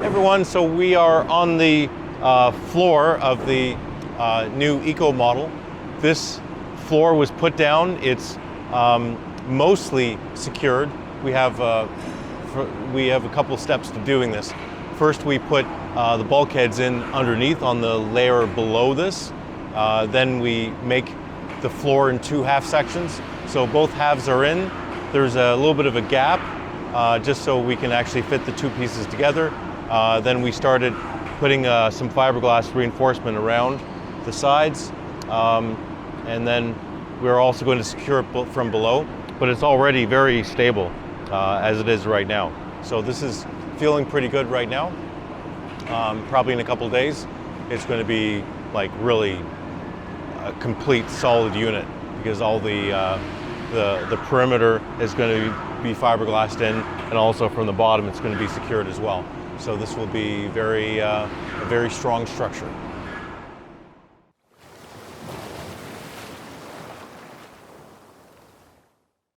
Everyone, so we are on the floor of the new Eco model. This floor was put down. It's mostly secured. We have a couple steps to doing this. First, we put the bulkheads in underneath on the layer below this. Then we make the floor in two half sections. So both halves are in. There's a little bit of a gap just so we can actually fit the two pieces together. Then we started putting some fiberglass reinforcement around the sides. And then we're also going to secure it from below, but it's already very stable as it is right now. So this is feeling pretty good right now. Probably in a couple of days, it's going to be like really a complete solid unit because all the perimeter is going to be fiberglassed in, and also from the bottom it's going to be secured as well. So this will be a very strong structure.